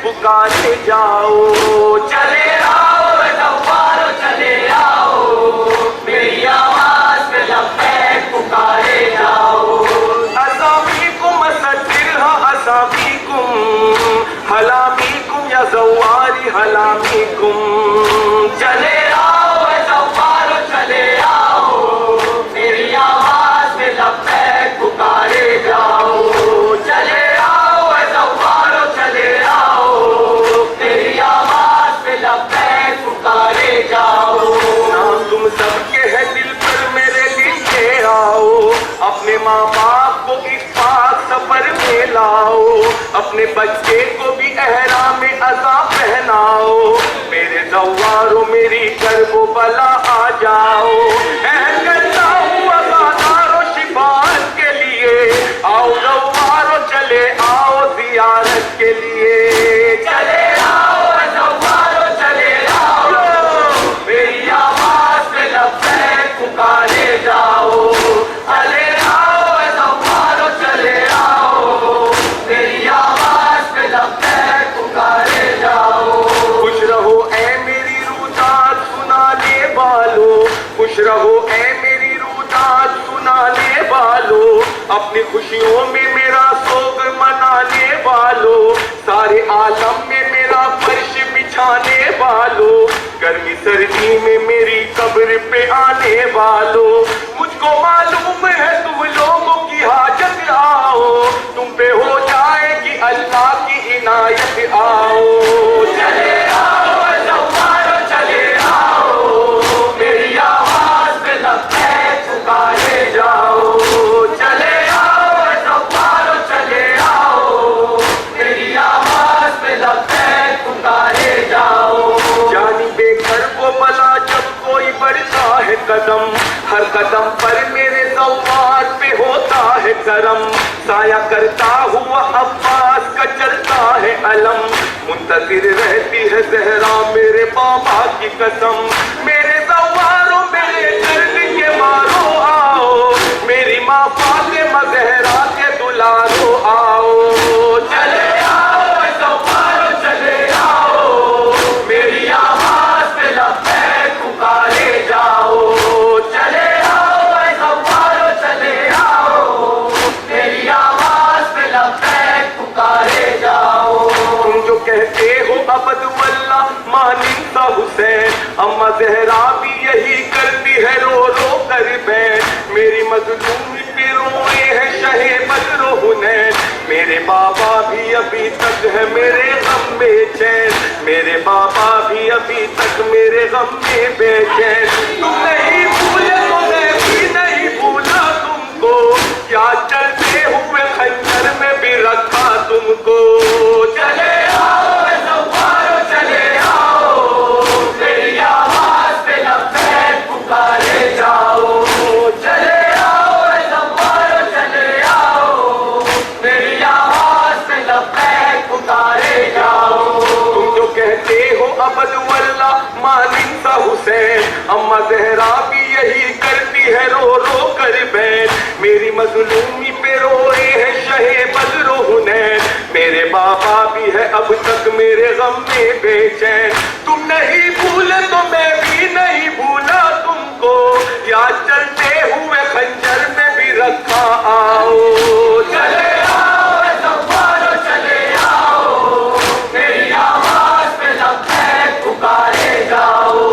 पुकारे जाओ, चले आओ सवारो चले आओ, मेरी आवाज पे लब्बैक पुकारे जाओ। असामीकुम असतिरहा असामीकुम, हलामीकुम या ज़वारी हलामीकुम, चले आओ सवारो चले आओ, मेरी आवाज पे लब्बैक पुकारे जाओ। चले आओ सवारो चले आओ, मेरी आवाज पे लब्बैक पुकारे जाओ। नाम तुम सबके है दिल पर मेरे लिए आओ, अपने माँ बाप को इस पाक सफर में लाओ, अपने बच्चे को भी एहराम में अज़ा पहनाओ, मेरे ज़व्वारो मेरी कर्बो बला आ जाओ। शिफात के लिए आओ ज़व्वारो चले आओ ज़ियारत के लिए, चले आओ ज़व्वारो चले आओ, मेरी आवाज पे लब्बैक पुकारे जाओ। चले आओ ज़व्वारो चले आओ, मेरी आवाज पे लब्बैक पुकारे जाओ। खुश रहो ऐ मेरी रूदात सुनाने वालों, खुश रहो ऐ मेरी अपनी खुशियों में मेरा सोग मनाने वालों, सारे आलम में मेरा फर्श बिछाने वालों, गर्मी सर्दी में मेरी कब्र पे आने वालों, मुझको मालूम है तुम लोगों की हाजत, आओ तुम पे हो जाएगी अल्लाह की इनायत, आओ चले आओ ज़व्वारो चले आओ, मेरी आवाज पे लब्बैक पुकारे जाओ, चले आओ ज़व्वारो चले आओ, मेरी आवाज पे लब्बैक पुकारे जाओ। जानिबे कर्ब बला जब कोई बढ़ता है कदम, हर कदम पर मेरे ज़व्वार पे होता है करम, साया करता हुआ अब्बास का चलता है अलम, मुंतज़िर रहती है ज़हरा मेरे बाबा की कसम, मेरे ज़व्वारो मेरे दर्द के मारो आओ, मेरी माँ फातिमा ज़हरा के दुलारो आओ, चले आओ ज़व्वारो चले आओ, मेरी आवाज़ पे लब्बैक पुकारे जाओ, चले आओ ज़व्वारो चले आओ, मेरी आवाज़ पे लब्बैक पुकारे जाओ। तुम जो कहते हो अबद वल्ला मानिंदा हुसैन, अम्मा ज़हरा भी यही करती है रो रो कर बैन, मेरी मज़लूमी पे रोए है शहे बद्र हुनैन, मेरे बाबा भी अभी तक है मेरे गम में चैन, मेरे बाबा भी अभी तक मेरे गम में बेचैन, तुम नहीं भूले तो मैं भी नहीं भूला तुमको, क्या चलते हुए खंजर में भी रखा तुमको, चले आओ ज़व्वारो चले आओ, मेरी आवाज़ पे लब्बैक पुकारे जाओ, चले आओ ज़व्वारो चले आओ, मेरी आवाज़ पे लब्बैक पुकारे जाओ। तुम जो कहते हो अबद वल्ला मानिंदा हुसैन, अम्मा ज़हरा भी यही करती है रो रो कर बैन, मेरी मज़लूमी पे रोए है शहे बद्र हुनैन, मेरे बाबा भी है अब तक मेरे गम में बेचैन, तुम नहीं भूले तो मैं भी नहीं भूला तुमको, या चलते हुए खंजर में भी रखा आओ, चले आओ ज़व्वारो चले आओ, मेरी आवाज़ पे लब्बैक पुकारे जाओ,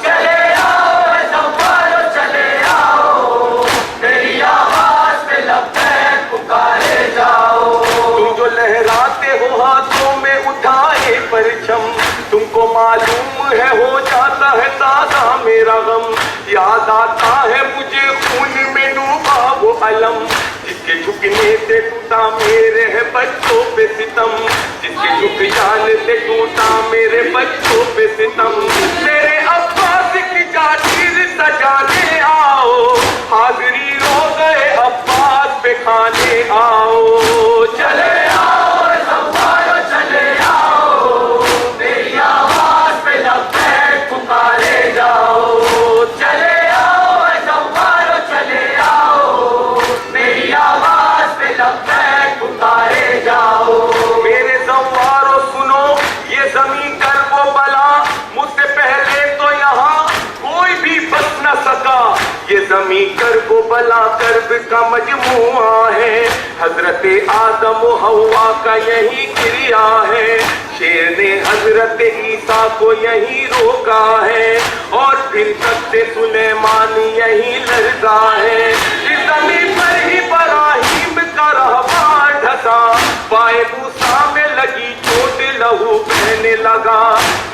चले आओ ज़व्वारो चले आओ, मेरी आवाज़ पे लब्बैक पुकारे जाओ। तुम जो लहराते हो हाथों में उठाए परचम, तुमको मालूम है हो जाता है ताज़ा मेरा गम, याद आता है मुझे खून में डूबा वो अलम, जिसके झुकने से टूटा मेरे है बच्चों पे सितम, जिसके झुक जाने से टूटा मेरे बच्चों पे सितम, मेरे अब्बास की जागीर सजाने आओ, हाज़री रो गए अब्बास पे खाने आओ, चले आओ ज़व्वारो चले आओ, मेरी आवाज़ पे लब्बैक पुकारे जाओ, चले आओ ज़व्वारो चले आओ, मेरी आवाज़ पे लब्बैक पुकारे जाओ। मेरे ज़व्वारो सुनो ये ज़मीं कर्ब बला, मुझसे पहले तो यहाँ कोई भी बस न सका, ये ज़मीं कर्ब बला कर्ब का मजमुआ है, हज़रत आदम हव्वा का यही क्रिया है, शेर ने हज़रत ईसा को यही रोका है, और फिर तख्ते सुलेमान यही लरज़ा है, इस ज़मीन पर ही इब्राहीम का रहवार ढसा, पाए मूसा में लगी चोट लहू बहने लगा,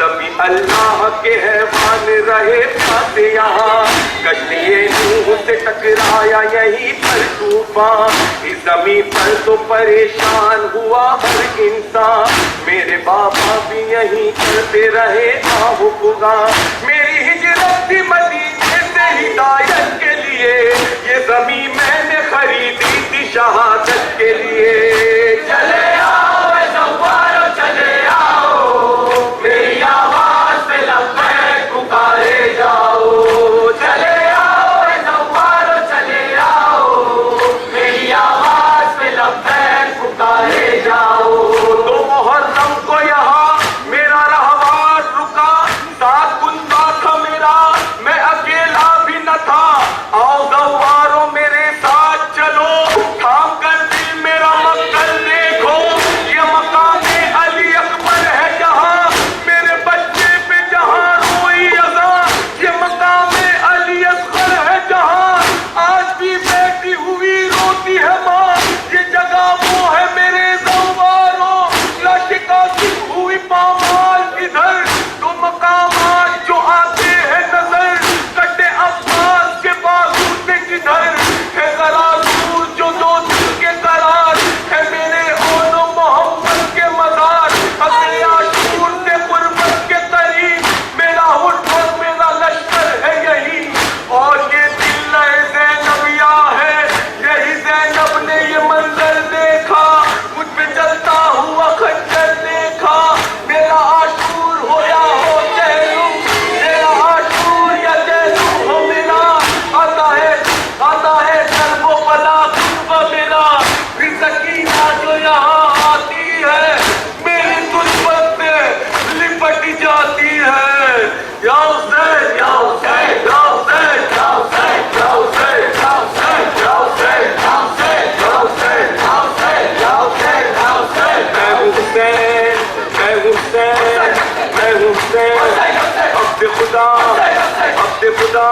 तभी अल्लाह के हैवान रहे पाते यहाँ, कश्तिए नूह से टकराया यही पर तूफान, इस ज़मीन पर तो परेशान हुआ हर इंसान, मेरे बाबा भी यही करते रहे आहु पुगा, मेरी हिजरत थी मदीने से हिदायत के लिए, ये ज़मीन मैंने खरीदी थी शहादत के लिए, चले आओ ज़व्वारो चले आओ, मेरी आवाज़ पे लब्बैक पुकारे जाओ, चले आओ ज़व्वारो चले आओ, मेरी आवाज़ पे लब्बैक पुकारे जाओ। तो मुहर्रम को यहाँ मेरा रहवार रुका, साथ कुंदा था मेरा, मैं खुदा,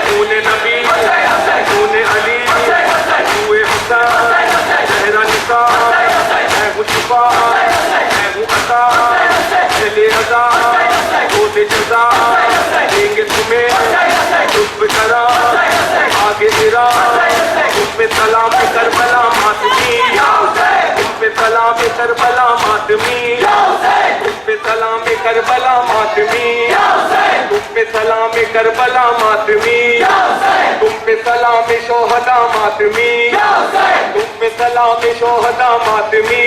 तूने नबी, तूने अली, तूए हुसैन, चेहरा निसार, मैं हूँ शिफा, मैं हूँ अता, चले अदा, होते जजा, देंगे तुम्हें, तुम पे करा, आगे तेरा, तुम पे सलाम करबला मातमी, तुम पे सलाम करबला मातमी, तुम पे सलाम करबला मातमी, तुम पे सलाम करबला मातमी, तुम पे सलाम शोहदा मातमी, तुम पे सलाम शोहदा मातमी,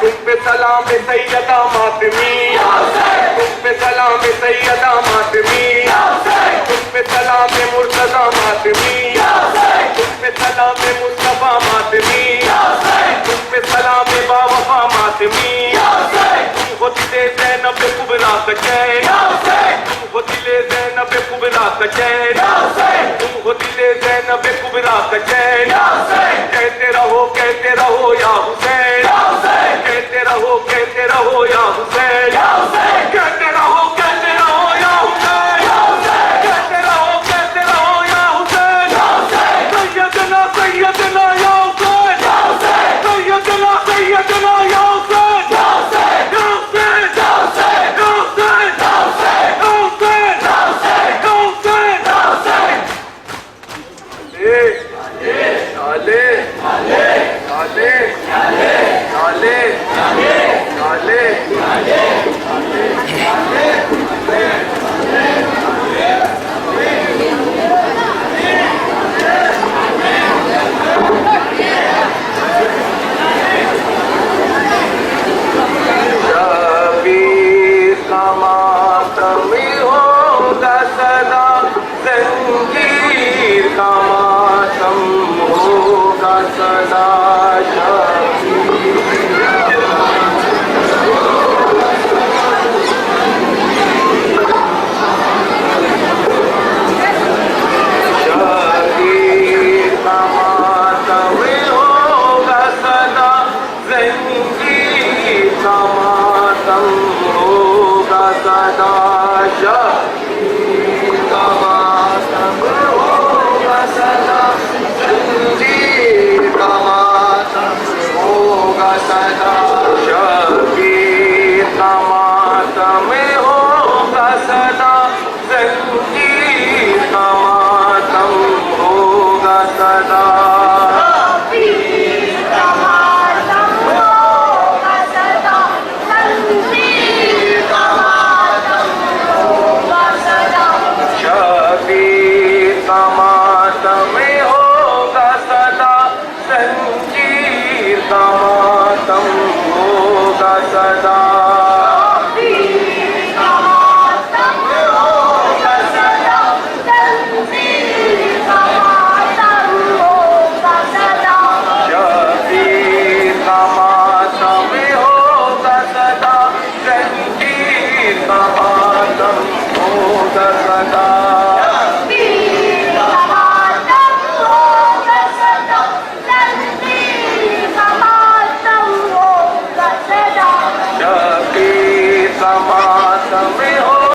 तुम पे सलाम सैयदा मातमी, तुम पे सलाम सैयदा मातमी, तुम पे सलाम मुर्तजा मातमी, तुम पे सलाम मुस्तफा मातमी, तुम पे सलाम बावफा मातमी, तुम हो दिले ज़ैनब कुबरा का चैन, तुम हो दिले ज़ैनब कुबरा का चैन, तुम हो दिले ज़ैनब कुबरा का चैन, कहते रहो या हुसैन, कहते रहो या हुसैन, कहते रहो या हुसैन, कहते रहो या हुसैन, सैयदना सैयदना या हुसैन, सैयदना सैयदना या हुसैन, या हुसैन, या हुसैन, या हुसैन, या हुसैन, या हुसैन, या हुसैन। लाले लाले लाले लाले लाले शबीर का मातम होगा सदा, जंजीर का मातम होगा सदा, शबीर